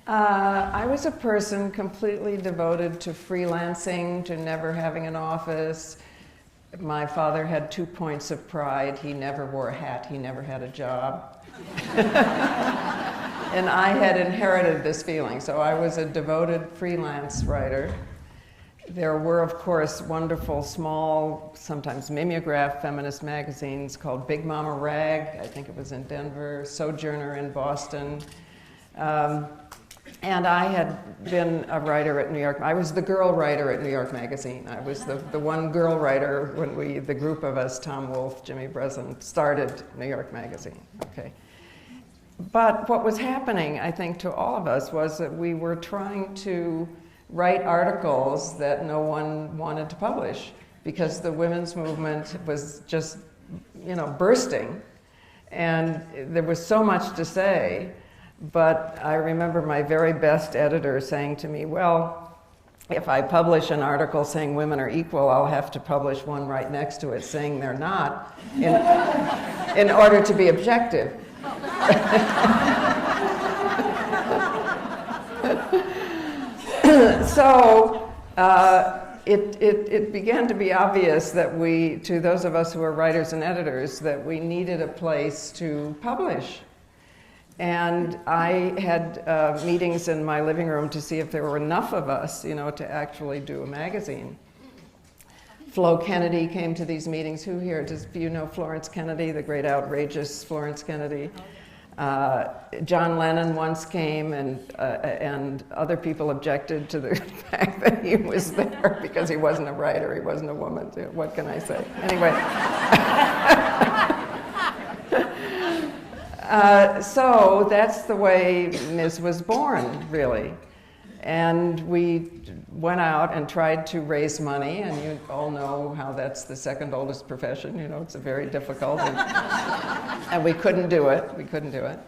I was a person completely devoted to freelancing, to never having an office. My father had 2 points of pride. He never wore a hat. He never had a job. And I had inherited this feeling, so I was a devoted freelance writer. There were, of course, wonderful, small, sometimes mimeograph feminist magazines called Big Mama Rag, I think it was in Denver, Sojourner in Boston. And I had been a writer at New York. I was the girl writer at New York Magazine. I was the one girl writer when the group of us, Tom Wolfe, Jimmy Breslin, started New York Magazine. Okay. But what was happening, I think, to all of us was that we were trying to write articles that no one wanted to publish because the women's movement was just, bursting. And there was so much to say. But I remember my very best editor saying to me, well, if I publish an article saying women are equal, I'll have to publish one right next to it saying they're not in order to be objective. So it began to be obvious that to those of us who are writers and editors, that we needed a place to publish. And I had meetings in my living room to see if there were enough of us, to actually do a magazine. Flo Kennedy came to these meetings. Who here? Do you know Florence Kennedy, the great outrageous Florence Kennedy? John Lennon once came, and other people objected to the fact that he was there because he wasn't a writer, he wasn't a woman. What can I say? Anyway. So that's the way Ms. was born, really. And we went out and tried to raise money, and you all know how that's the second oldest profession. It's very difficult. And we couldn't do it.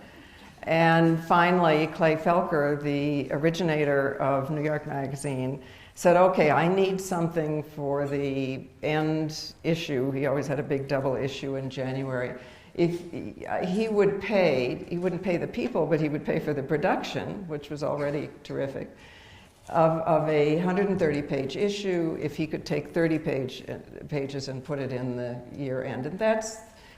And finally, Clay Felker, the originator of New York Magazine, said, okay, I need something for the end issue. He always had a big double issue in January. If he wouldn't pay the people, but he would pay for the production, which was already terrific, of a 130-page issue, if he could take 30 pages and put it in the year end. And that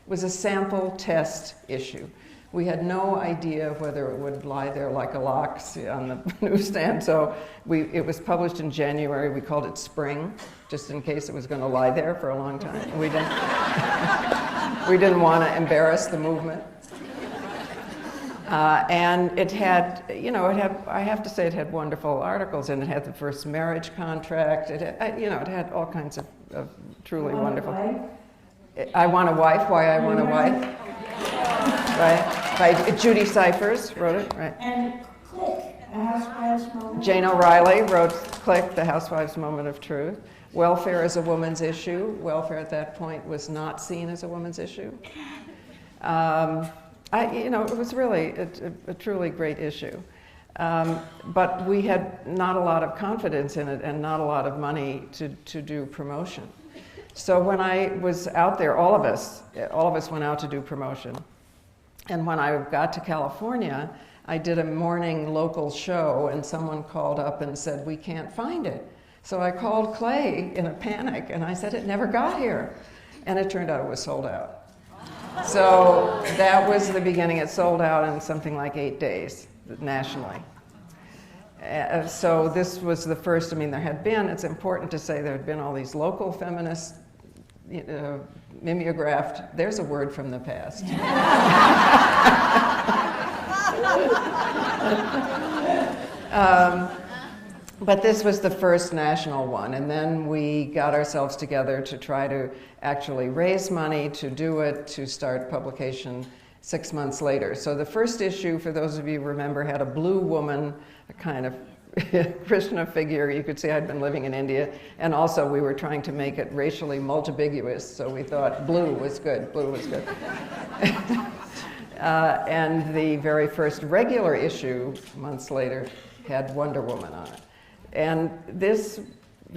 was a sample test issue. We had no idea whether it would lie there like a lox on the newsstand, so it was published in January. We called it Spring, just in case it was going to lie there for a long time. We didn't want to embarrass the movement. And it had, I have to say it had wonderful articles, and it had the first marriage contract. It had all kinds of truly wonderful. I Want a Wife, Why I Want a Wife. Right? By Judy Cyphers wrote it, right? And Click, The Housewives' Moment. Jane O'Reilly wrote Click, The Housewives' Moment of Truth. Welfare as a woman's issue. Welfare at that point was not seen as a woman's issue. It was really a truly great issue. But we had not a lot of confidence in it and not a lot of money to do promotion. So when I was out there, all of us went out to do promotion. And when I got to California, I did a morning local show, and someone called up and said, we can't find it. So I called Clay in a panic, and I said, it never got here. And it turned out it was sold out. So that was the beginning. It sold out in something like 8 days, nationally. So this was the first, there had been, it's important to say, there had been all these local feminists, mimeographed, there's a word from the past. But this was the first national one, and then we got ourselves together to try to actually raise money to do it, to start publication 6 months later. So the first issue, for those of you who remember, had a blue woman, a kind of Krishna figure. You could see I'd been living in India, and also we were trying to make it racially multibiguous, so we thought blue was good. And the very first regular issue, months later, had Wonder Woman on it. And this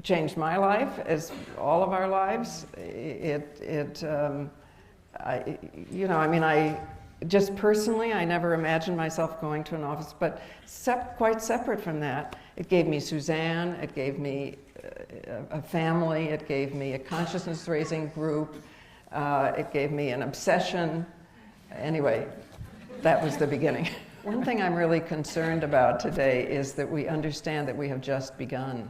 changed my life, as all of our just personally, I never imagined myself going to an office, but quite separate from that, it gave me Suzanne, it gave me a family, it gave me a consciousness-raising group, it gave me an obsession. Anyway, that was the beginning. One thing I'm really concerned about today is that we understand that we have just begun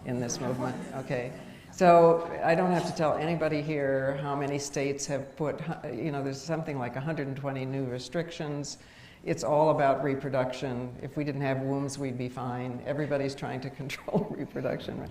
in this movement, okay? So I don't have to tell anybody here how many states have put, there's something like 120 new restrictions. It's all about reproduction. If we didn't have wombs, we'd be fine. Everybody's trying to control reproduction.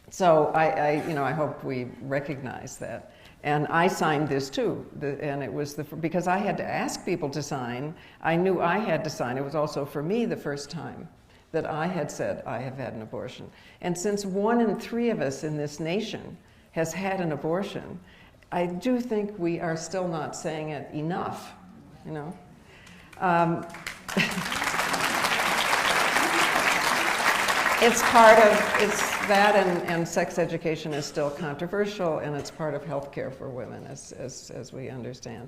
So I hope we recognize that. And I signed this too, and it was because I had to ask people to sign. I knew I had to sign. It was also for me the first time that I had said I have had an abortion. And since 1 in 3 of us in this nation has had an abortion, I do think we are still not saying it enough, you know. It's that and sex education is still controversial, and it's part of healthcare for women, as we understand.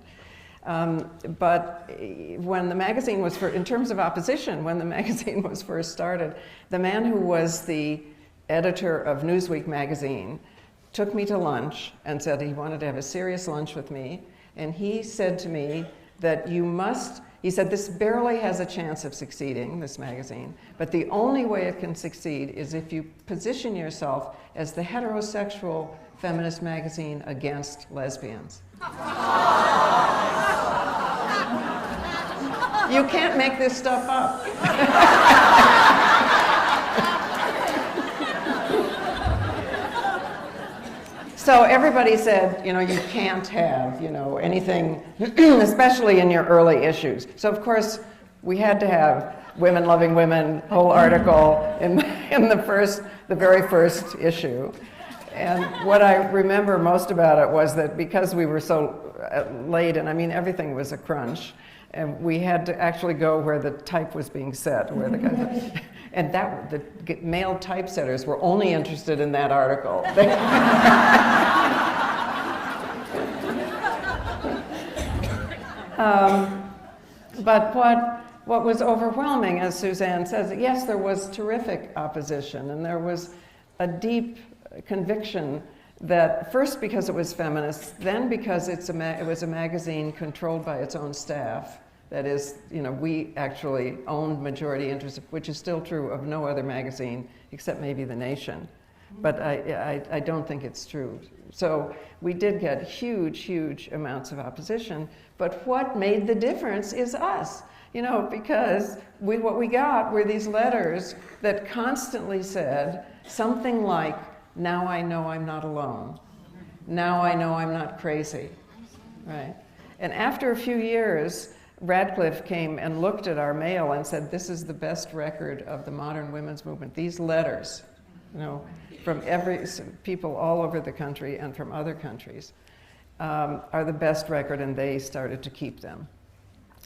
But when the magazine was in terms of opposition, when the magazine was first started, the man who was the editor of Newsweek magazine took me to lunch and said he wanted to have a serious lunch with me, and he said to me that he said, this barely has a chance of succeeding, this magazine, but the only way it can succeed is if you position yourself as the heterosexual feminist magazine against lesbians. You can't make this stuff up. So everybody said, you can't have, anything, especially in your early issues. So of course, we had to have Women Loving Women, whole article in the very first issue. And what I remember most about it was that because we were so late, and I mean, everything was a crunch, and we had to actually go where the type was being set, where the guys, and the male typesetters were only interested in that article. But what was overwhelming, as Suzanne says, yes, there was terrific opposition, and there was a deep conviction that first because it was feminist, then because it was a magazine controlled by its own staff. That is, we actually owned majority interest, which is still true of no other magazine except maybe The Nation. But I don't think it's true. So we did get huge, huge amounts of opposition. But what made the difference is us. Because what we got were these letters that constantly said something like, now I know I'm not alone. Now I know I'm not crazy, right? And after a few years, Radcliffe came and looked at our mail and said, this is the best record of the modern women's movement. These letters, from people all over the country and from other countries, are the best record, and they started to keep them.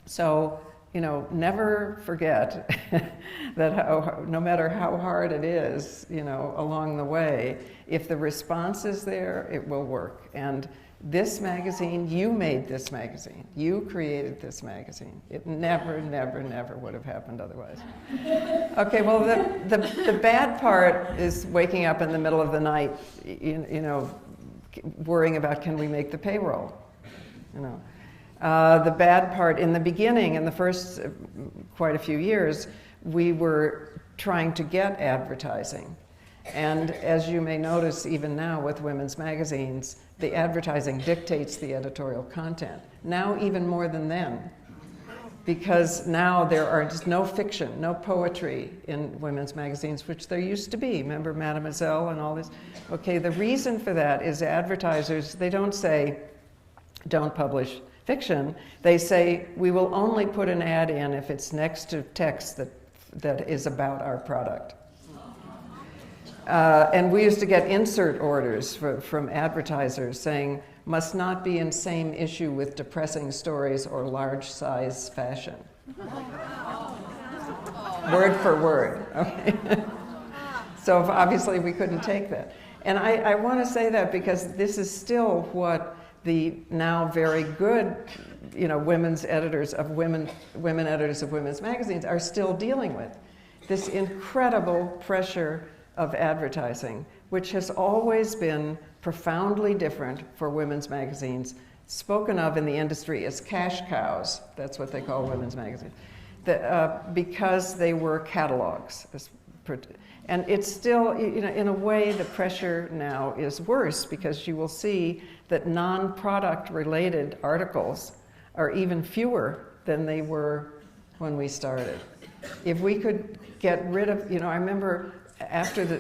So, never forget that no matter how hard it is, along the way, if the response is there, it will work. And this magazine, you made this magazine. You created this magazine. It never, never, never would have happened otherwise. Okay, well, the bad part is waking up in the middle of the night, worrying about, can we make the payroll? The bad part in the beginning, in the first quite a few years, we were trying to get advertising. And as you may notice, even now with women's magazines, the advertising dictates the editorial content. Now even more than then. Because now there are just no fiction, no poetry in women's magazines, which there used to be. Remember Mademoiselle and all this? Okay, the reason for that is advertisers, they don't say, don't publish fiction. They say, we will only put an ad in if it's next to text that is about our product. And we used to get insert orders from advertisers saying, must not be in same issue with depressing stories or large size fashion. Word for word, okay? So obviously we couldn't take that. And I want to say that because this is still what the now very good, women's editors of women editors of women's magazines are still dealing with. This incredible pressure of advertising, which has always been profoundly different for women's magazines, spoken of in the industry as cash cows. That's what they call women's magazines. Because they were catalogs. And it's still, in a way, the pressure now is worse because you will see that non-product related articles are even fewer than they were when we started. If we could get rid of, I remember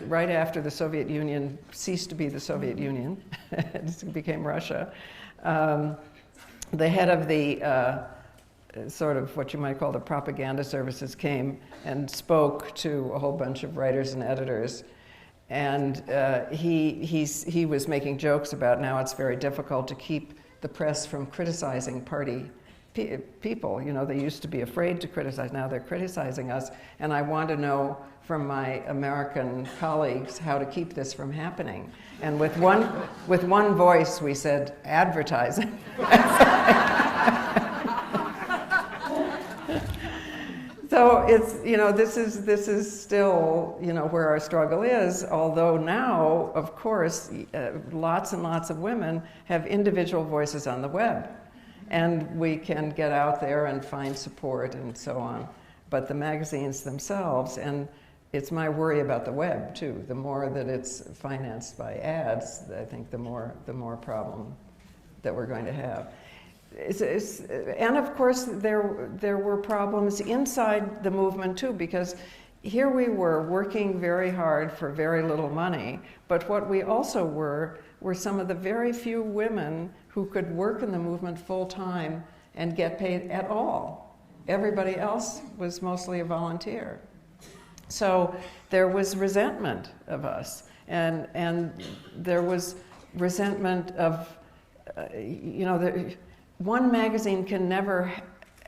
right after the Soviet Union ceased to be the Soviet Union, it became Russia, the head of the sort of what you might call the propaganda services came and spoke to a whole bunch of writers and editors. And he was making jokes about now it's very difficult to keep the press from criticizing party people. They used to be afraid to criticize, now they're criticizing us. And I want to know from my American colleagues how to keep this from happening. And with one voice we said, advertising. So it's, this is still, where our struggle is, although now, of course, lots and lots of women have individual voices on the web. And we can get out there and find support and so on. But the magazines themselves, and it's my worry about the web too, the more that it's financed by ads, I think the more problem that we're going to have. And of course, there were problems inside the movement too, because here we were working very hard for very little money, but what we also were some of the very few women who could work in the movement full time and get paid at all. Everybody else was mostly a volunteer. So there was resentment of us, and there was resentment of, one magazine can never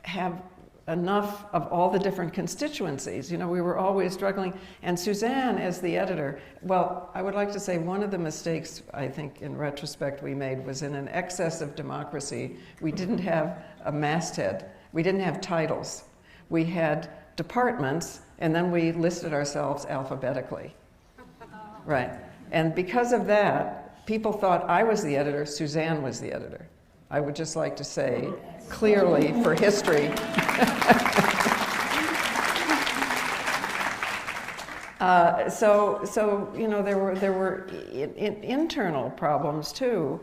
have enough of all the different constituencies. We were always struggling. And Suzanne, as the editor, well, I would like to say one of the mistakes I think in retrospect we made was in an excess of democracy. We didn't have a masthead. We didn't have titles. We had departments, and then we listed ourselves alphabetically. Right. And because of that, people thought I was the editor, Suzanne was the editor. I would just like to say clearly for history. So there were internal problems too,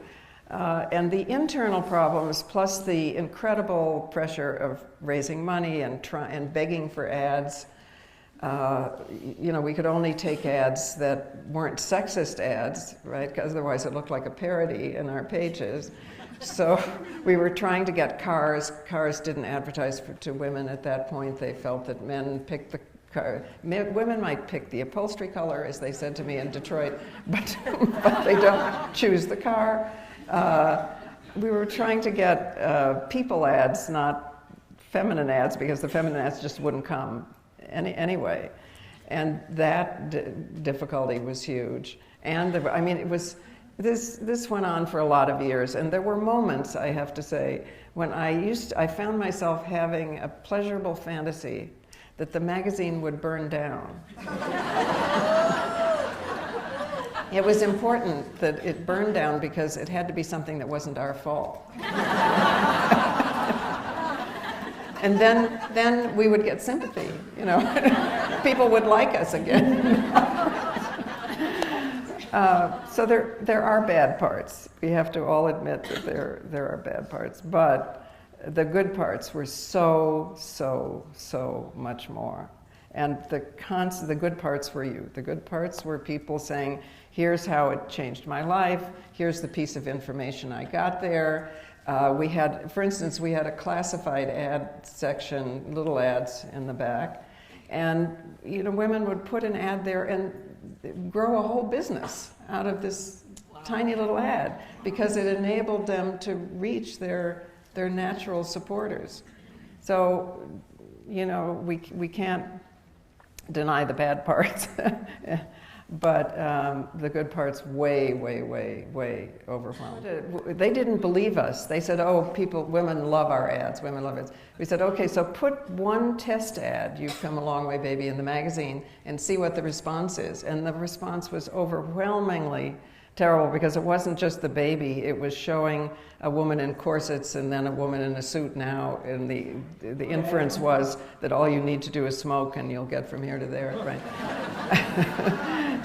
and the internal problems plus the incredible pressure of raising money and begging for ads. We could only take ads that weren't sexist ads, right? Because otherwise it looked like a parody in our pages. So we were trying to get cars. Cars didn't advertise to women at that point. They felt that men picked the car. Women might pick the upholstery color, as they said to me in Detroit, but they don't choose the car. We were trying to get people ads, not feminine ads, because the feminine ads just wouldn't come anyway. And that difficulty was huge. And it was. This went on for a lot of years, and there were moments, I have to say, when I found myself having a pleasurable fantasy that the magazine would burn down. It was important that it burned down because it had to be something that wasn't our fault. And then we would get sympathy, People would like us again. So there are bad parts. We have to all admit that there are bad parts, but the good parts were so much more. And the good parts were you. The good parts were people saying, here's how it changed my life, here's the piece of information I got there. For instance, we had a classified ad section, little ads in the back, and women would put an ad there and grow a whole business out of this tiny little ad because it enabled them to reach their natural supporters. So, we can't deny the bad parts, but the good part's way, way, way, way overwhelmed. They didn't believe us. They said, oh, women love our ads, women love ads. We said, okay, so put one test ad, You've Come a Long Way, Baby, in the magazine and see what the response is. And the response was overwhelmingly terrible, because it wasn't just the baby, it was showing a woman in corsets and then a woman in a suit now, and the inference was that all you need to do is smoke and you'll get from here to there, right?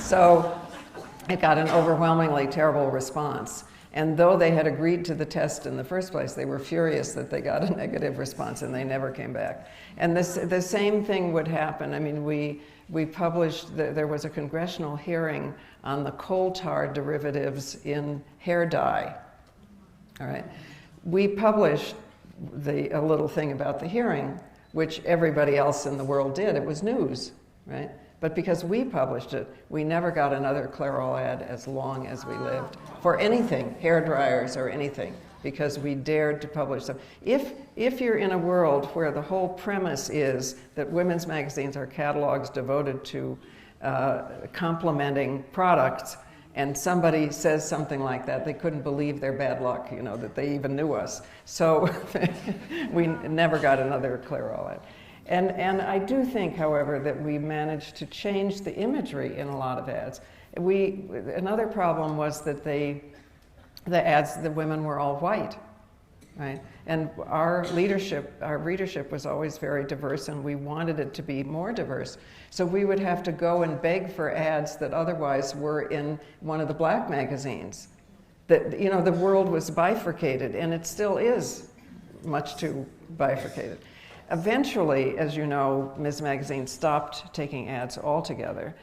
So it got an overwhelmingly terrible response. And though they had agreed to the test in the first place, they were furious that they got a negative response, and they never came back. And the same thing would happen. I mean, we published, there was a congressional hearing on the coal tar derivatives in hair dye. All right. We published a little thing about the hearing, which everybody else in the world did. It was news, right? But because we published it, we never got another Clairol ad as long as we lived, for anything, hair dryers or anything, because we dared to publish them. If you're in a world where the whole premise is that women's magazines are catalogs devoted to complimenting products, and somebody says something like that, they couldn't believe their bad luck, you know, that they even knew us. So we never got another Clairol ad. And I do think, however, that we managed to change the imagery in a lot of ads. Another problem was that the women were all white, right? And our readership was always very diverse, and we wanted it to be more diverse. So we would have to go and beg for ads that otherwise were in one of the black magazines. That, you know, the world was bifurcated, and it still is much too bifurcated. Eventually, as you know, Ms. Magazine stopped taking ads altogether,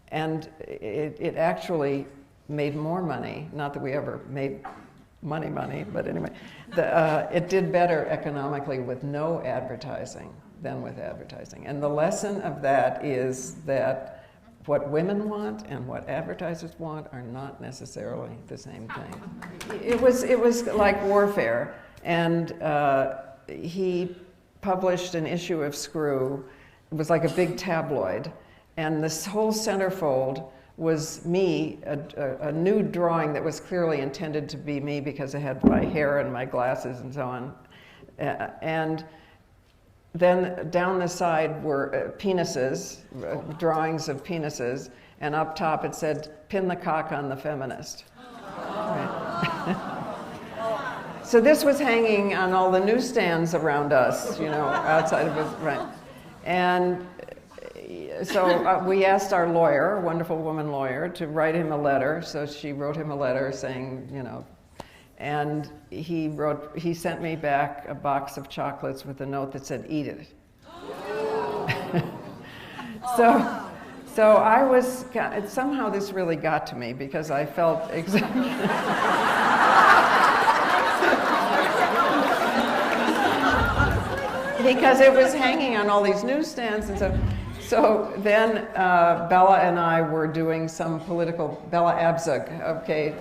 and it actually made more money. Not that we ever made money, but anyway, it did better economically with no advertising than with advertising. And the lesson of that is that what women want and what advertisers want are not necessarily the same thing. It was like warfare, and he published an issue of Screw. It was like a big tabloid, and this whole centerfold was me, a nude drawing that was clearly intended to be me because I had my hair and my glasses and so on. And then down the side were penises, drawings of penises, and up top it said, "Pin the cock on the feminist." Right. So this was hanging on all the newsstands around us, you know, outside of it, right? And so we asked our lawyer, a wonderful woman lawyer, to write him a letter. So she wrote him a letter saying, you know, and he sent me back a box of chocolates with a note that said, "Eat it." So I was, somehow this really got to me, because I felt exactly. Because it was hanging on all these newsstands and stuff. So then Bella and I were doing some political, Bella Abzug, okay.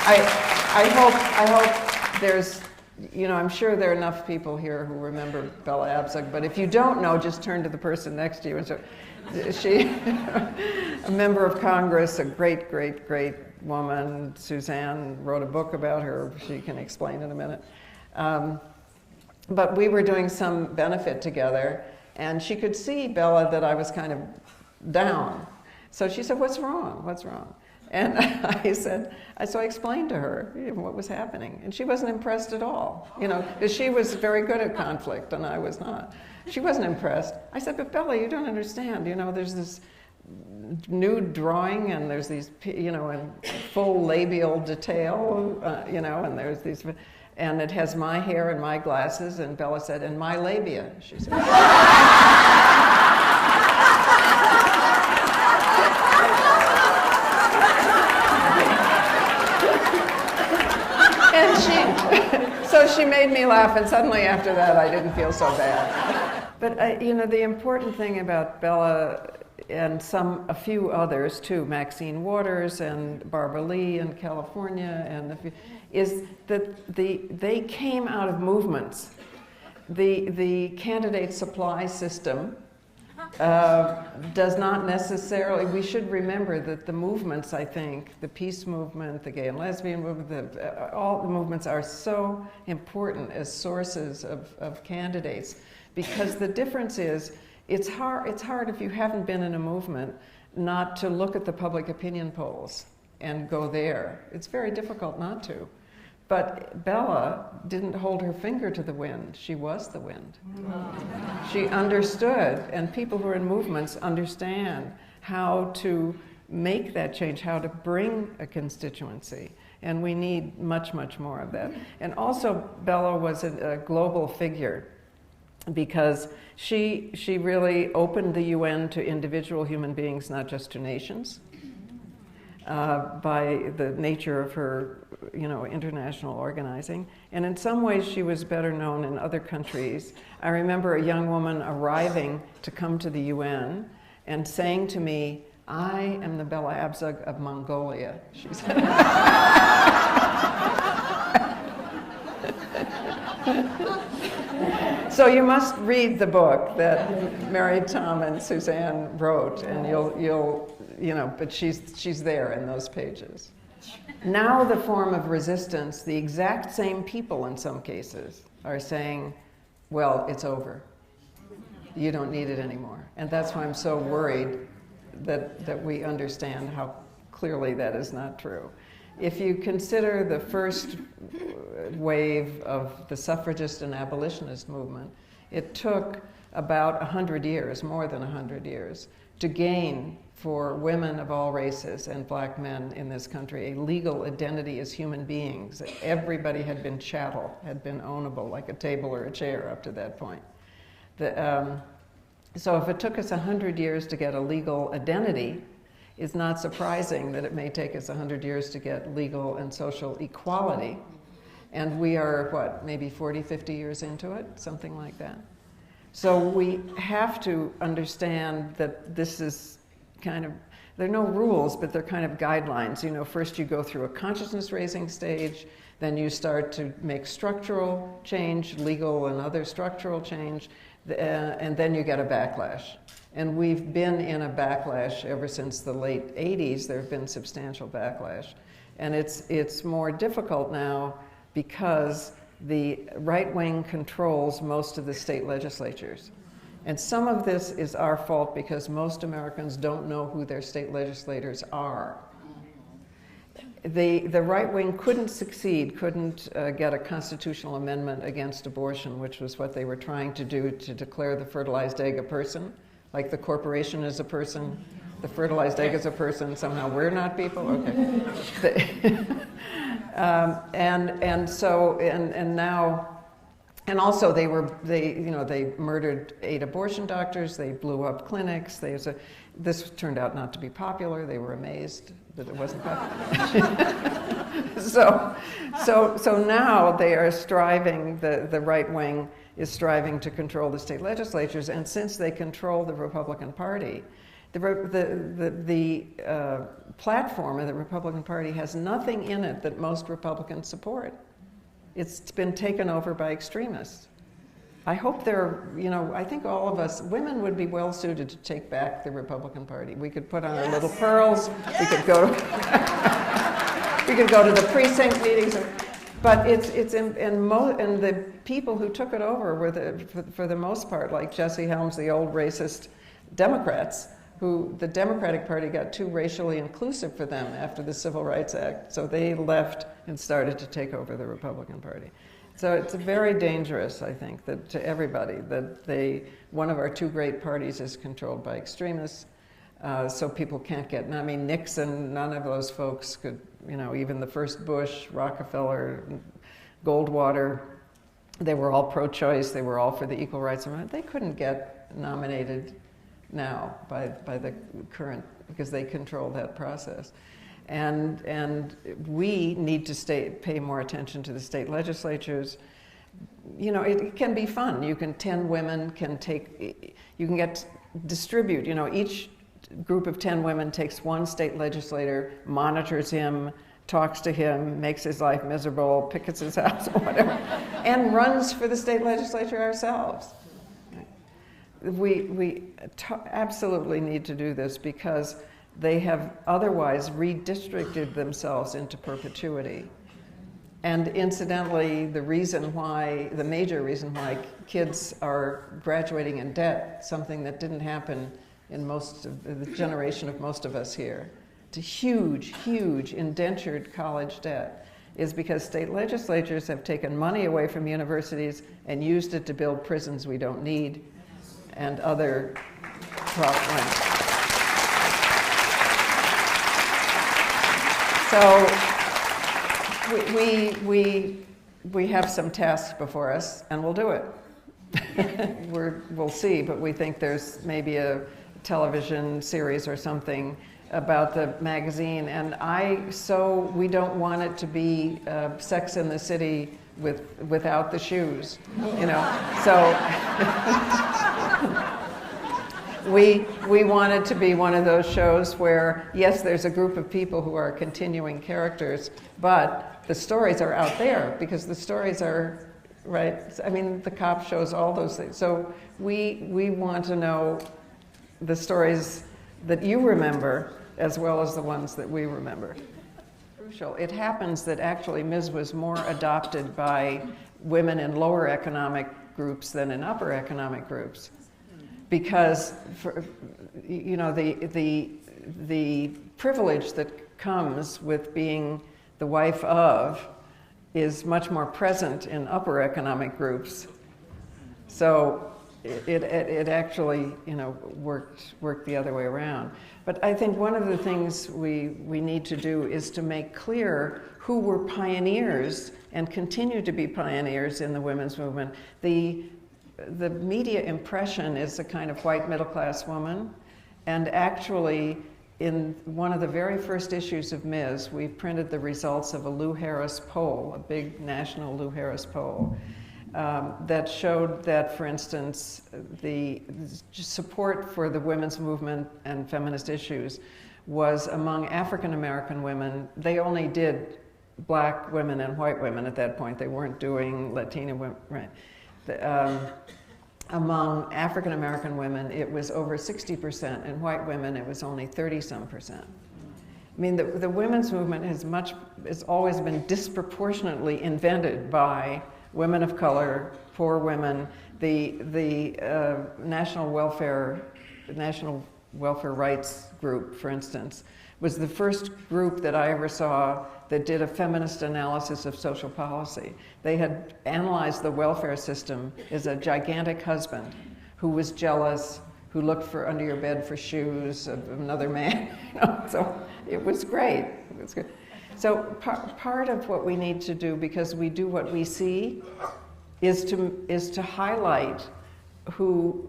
I hope there's, you know, I'm sure there are enough people here who remember Bella Abzug, but if you don't know, just turn to the person next to you. And so she, a member of Congress, a great, great, great woman. Suzanne wrote a book about her. She can explain in a minute. But we were doing some benefit together, and she could see, Bella, that I was kind of down. So she said, "What's wrong? What's wrong?" And so I explained to her what was happening. And she wasn't impressed at all, you know, because she was very good at conflict and I was not. She wasn't impressed. I said, "But Bella, you don't understand, you know, there's this nude drawing and there's these, you know, in full labial detail, you know, and there's these, and it has my hair and my glasses." And Bella said, "And my labia," she said. And so she made me laugh, and suddenly after that I didn't feel so bad. But you know, the important thing about Bella and a few others too, Maxine Waters and Barbara Lee in California, and is that they came out of movements. The candidate supply system does not necessarily, we should remember that the movements, I think, the peace movement, the gay and lesbian movement, all the movements are so important as sources of candidates, because the difference is, it's hard if you haven't been in a movement not to look at the public opinion polls and go there. It's very difficult not to. But Bella didn't hold her finger to the wind. She was the wind. She understood, and people who are in movements understand how to make that change, how to bring a constituency. And we need much, much more of that. And also, Bella was a global figure, because she really opened the UN to individual human beings, not just to nations, by the nature of her, international organizing. And in some ways, she was better known in other countries. I remember a young woman arriving to come to the UN and saying to me, "I am the Bella Abzug of Mongolia," she said. So you must read the book that Mary Tom and Suzanne wrote, and but she's there in those pages. Now the form of resistance, the exact same people in some cases are saying, well, it's over. You don't need it anymore. And that's why I'm so worried that we understand how clearly that is not true. If you consider the first wave of the suffragist and abolitionist movement, it took about 100 years, more than 100 years, to gain for women of all races and black men in this country a legal identity as human beings. Everybody had been chattel, had been ownable, like a table or a chair up to that point. So if it took us 100 years to get a legal identity, it's not surprising that it may take us 100 years to get legal and social equality. And we are, what, maybe 40, 50 years into it, something like that. So we have to understand that this is kind of, there are no rules, but they're kind of guidelines. First you go through a consciousness-raising stage, then you start to make structural change, legal and other structural change, and then you get a backlash. And we've been in a backlash ever since the late 80s. There have been substantial backlash. And it's more difficult now because the right wing controls most of the state legislatures. And some of this is our fault because most Americans don't know who their state legislators are. The right wing couldn't succeed, couldn't get a constitutional amendment against abortion, which was what they were trying to do to declare the fertilized egg a person. Like the corporation is a person, the fertilized egg is a person, somehow we're not people? Okay. And now, and also they murdered 8 abortion doctors, they blew up clinics, this turned out not to be popular, they were amazed that it wasn't popular. So now they are striving, the right wing is striving to control the state legislatures, and since they control the Republican Party, the platform of the Republican Party has nothing in it that most Republicans support. It's been taken over by extremists. I hope I think all of us, women would be well suited to take back the Republican Party. We could put on our little pearls, we could go to the precinct meetings, but and the people who took it over were for the most part, like Jesse Helms, the old racist Democrats, who the Democratic Party got too racially inclusive for them after the Civil Rights Act, so they left and started to take over the Republican Party. So it's very dangerous, I think, that to everybody, that one of our 2 great parties is controlled by extremists, so people can't get, Nixon, none of those folks could, even the first Bush, Rockefeller, Goldwater, they were all pro-choice, they were all for the equal rights amendment. They couldn't get nominated now by the current, because they control that process. And we need to pay more attention to the state legislatures. It can be fun. 10 women can distribute, each group of 10 women takes one state legislator, monitors him, talks to him, makes his life miserable, pickets his house or whatever, and runs for the state legislature ourselves. absolutely need to do this because they have otherwise redistricted themselves into perpetuity. And incidentally, the major reason why kids are graduating in debt, something that didn't happen in most of the generation of most of us here, to huge, huge indentured college debt, is because state legislatures have taken money away from universities and used it to build prisons we don't need and other problems. So we have some tasks before us, and we'll do it. We'll see, but we think there's maybe a television series or something about the magazine, and we don't want it to be Sex in the City without the shoes, you know. So we want it to be one of those shows where, yes, there's a group of people who are continuing characters, but the stories are out there because the stories are, right? I mean, the cop shows, all those things. So we want to know the stories that you remember as well as the ones that we remember. Crucial. It happens that actually Ms. was more adopted by women in lower economic groups than in upper economic groups, because the privilege that comes with being the wife of is much more present in upper economic groups. So it actually, worked the other way around. But I think one of the things we need to do is to make clear who were pioneers and continue to be pioneers in the women's movement. The media impression is a kind of white middle-class woman, and actually in one of the very first issues of Ms., we printed the results of a Lou Harris poll, a big national Lou Harris poll, that showed that, for instance, the support for the women's movement and feminist issues was among African American women. They only did black women and white women at that point. They weren't doing Latina women, right? Among African American women, it was over 60%, and white women, it was only 30-some%. I mean, the women's movement has always been disproportionately invented by women of color, poor women. The National Welfare Rights Group, for instance, was the first group that I ever saw that did a feminist analysis of social policy. They had analyzed the welfare system as a gigantic husband who was jealous, who looked for under your bed for shoes of another man. So it was great. It was good. So part of what we need to do, because we do what we see, is to highlight who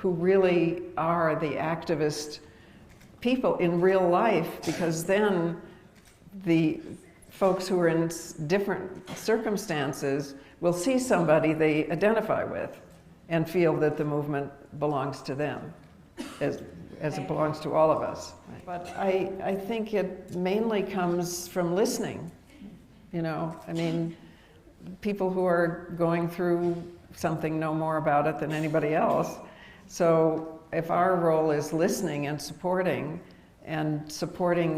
really are the activist people in real life, because then the folks who are in different circumstances will see somebody they identify with and feel that the movement belongs to them as it belongs to all of us. But I think it mainly comes from listening. I mean, people who are going through something know more about it than anybody else. So if our role is listening and supporting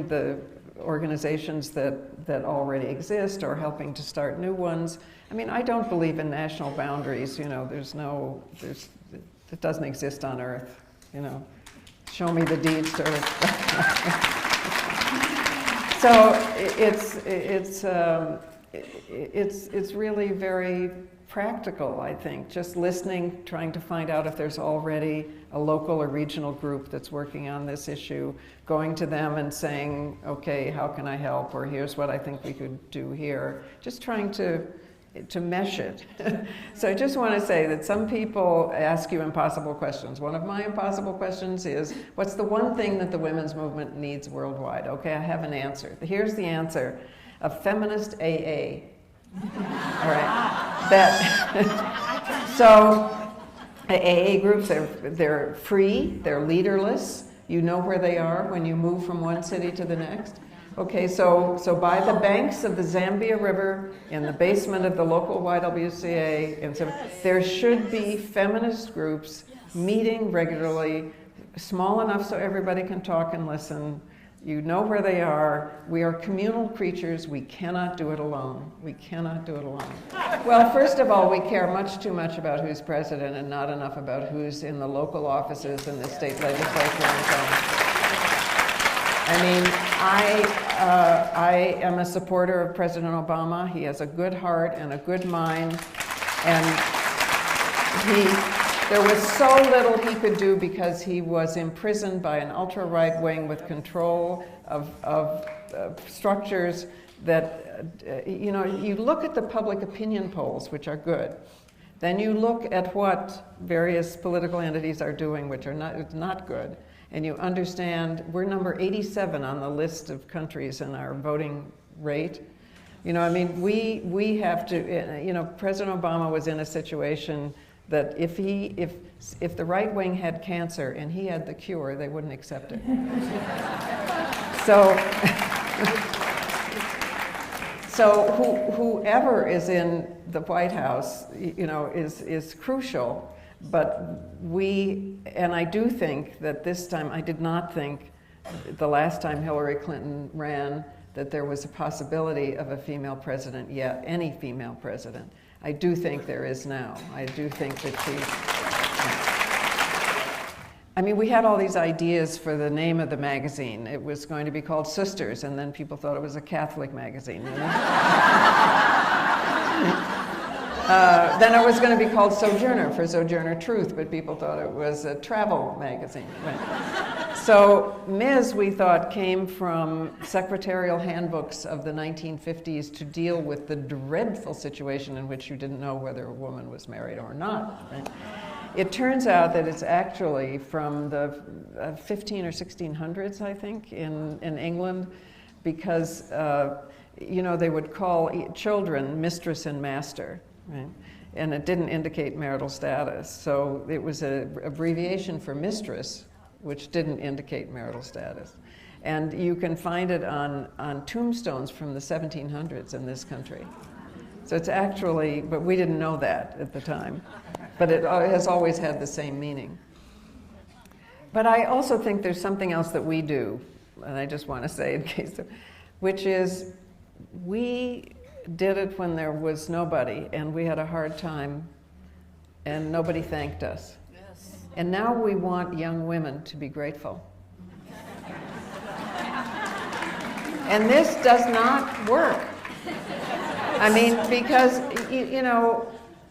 the organizations that already exist or helping to start new ones. I mean, I don't believe in national boundaries. It doesn't exist on Earth. Show me the deeds to Earth. So it's really very practical, I think. Just listening, trying to find out if there's already a local or regional group that's working on this issue, going to them and saying, okay, how can I help? Or here's what I think we could do here. Just trying to mesh it. So I just want to say that some people ask you impossible questions. One of my impossible questions is, what's the one thing that the women's movement needs worldwide? Okay, I have an answer. Here's the answer. A feminist AA. All right. So AA groups, they're free, they're leaderless. You know where they are when you move from one city to the next. Okay, so by the banks of the Zambia River, in the basement of the local YWCA, and so there should be feminist groups meeting regularly, small enough so everybody can talk and listen. You know where they are. We are communal creatures. We cannot do it alone. We cannot do it alone. Well, first of all, we care much too much about who's president and not enough about who's in the local offices and the state legislature and so on. I mean, I am a supporter of President Obama. He has a good heart and a good mind, and there was so little he could do because he was imprisoned by an ultra-right wing with control of structures that, you know, you look at the public opinion polls, which are good. Then you look at what various political entities are doing, which are not good. And you understand we're number 87 on the list of countries in our voting rate. You know, I mean, we have to, you know, President Obama was in a situation that if the right wing had cancer and he had the cure, they wouldn't accept it. So whoever is in the White House, you know, is crucial. But and I do think that this time, I did not think the last time Hillary Clinton ran that there was a possibility of a female president yet, any female president. I do think there is now. I do think that I mean, we had all these ideas for the name of the magazine. It was going to be called Sisters, and then people thought it was a Catholic magazine. You know? Then it was going to be called Sojourner for Sojourner Truth, but people thought it was a travel magazine. Right? So Ms., we thought, came from secretarial handbooks of the 1950s to deal with the dreadful situation in which you didn't know whether a woman was married or not. Right? It turns out that it's actually from the 15 or 1600s, I think, in England, because you know, they would call children mistress and master. Right? And it didn't indicate marital status. So it was an abbreviation for mistress, which didn't indicate marital status. And you can find it on tombstones from the 1700s in this country. So it's actually, but we didn't know that at the time. But it has always had the same meaning. But I also think there's something else that we do, and I just want to say in case, which is we did it when there was nobody, and we had a hard time, and nobody thanked us. Yes. And now we want young women to be grateful. And this does not work. I mean, because, you know,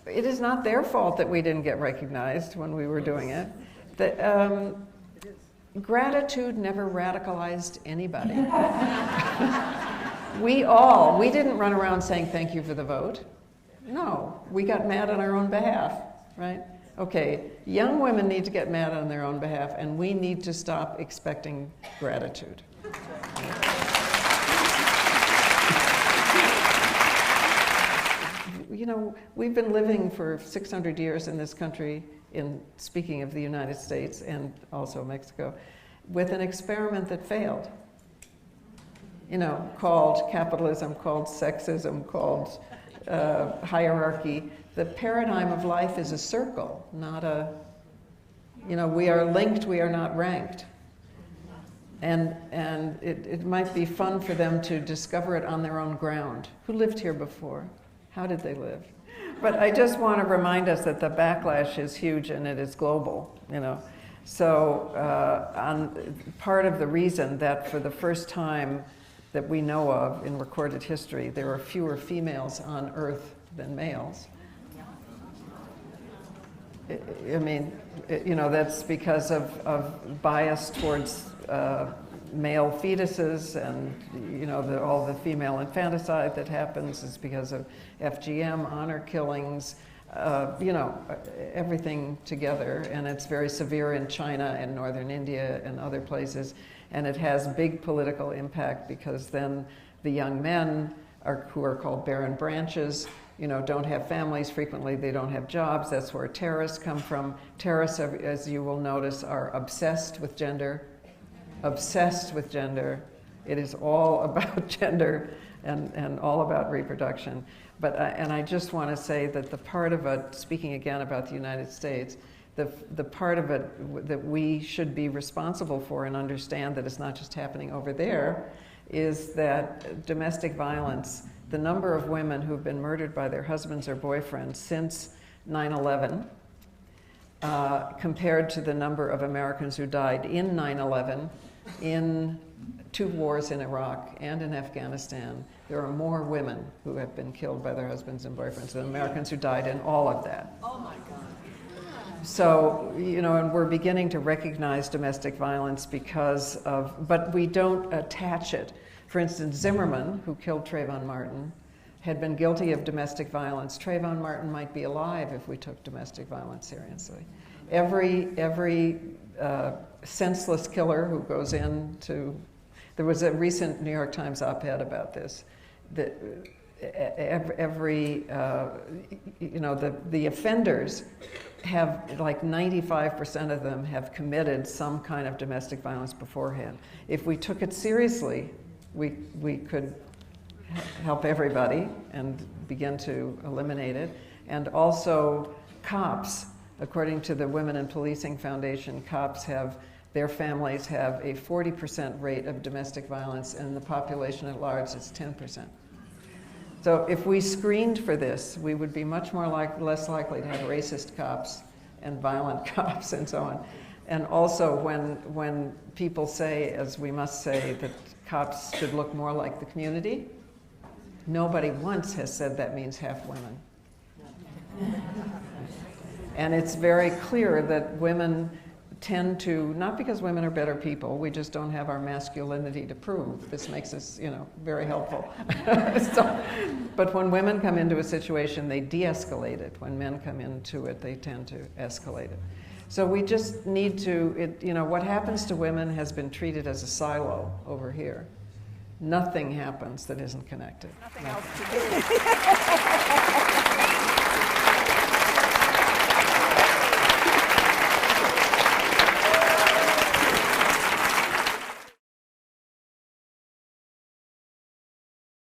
it is not their fault that we didn't get recognized when we were doing it. Gratitude never radicalized anybody. We didn't run around saying thank you for the vote. No, we got mad on our own behalf, right? Okay, young women need to get mad on their own behalf, and we need to stop expecting gratitude. You know, we've been living for 600 years in this country, speaking of the United States and also Mexico, with an experiment that failed. You know, called capitalism, called sexism, called hierarchy. The paradigm of life is a circle, not a, you know, we are linked, we are not ranked. And it might be fun for them to discover it on their own ground. Who lived here before? How did they live? But I just want to remind us that the backlash is huge and it is global, you know. So part of the reason that for the first time that we know of in recorded history, there are fewer females on Earth than males. I mean, you know, that's because of bias towards male fetuses, and you know, all the female infanticide that happens is because of FGM, honor killings, you know, everything together, and it's very severe in China and northern India and other places, and it has big political impact because then the young men who are called barren branches, you know, don't have families, frequently they don't have jobs. That's where terrorists come from. Terrorists, as you will notice, are obsessed with gender. Obsessed with gender. It is all about gender and all about reproduction. But and I just want to say that the part of it, speaking again about the United States, the part of it that we should be responsible for and understand that it's not just happening over there is that domestic violence, the number of women who've been murdered by their husbands or boyfriends since 9/11, compared to the number of Americans who died in 9/11, in 2 wars in Iraq and in Afghanistan, there are more women who have been killed by their husbands and boyfriends than Americans who died in all of that. Oh my God. So, you know, and we're beginning to recognize domestic violence because of, but we don't attach it. For instance, Zimmerman, who killed Trayvon Martin, had been guilty of domestic violence. Trayvon Martin might be alive if we took domestic violence seriously. Every senseless killer who goes into, there was a recent New York Times op-ed about this, that you know, the offenders have, like 95% of them have committed some kind of domestic violence beforehand. If we took it seriously, we could help everybody and begin to eliminate it. And also cops, according to the Women in Policing Foundation, cops have, their families have a 40% rate of domestic violence, and the population at large is 10%. So if we screened for this, we would be much more less likely to have racist cops and violent cops and so on. And also when people say, as we must say, that cops should look more like the community, nobody once has said that means half women. And it's very clear that women tend to, not because women are better people, we just don't have our masculinity to prove. This makes us, you know, very helpful. But when women come into a situation, they de-escalate it. When men come into it, they tend to escalate it. So we just need to, you know, what happens to women has been treated as a silo over here. Nothing happens that isn't connected. Nothing else to do.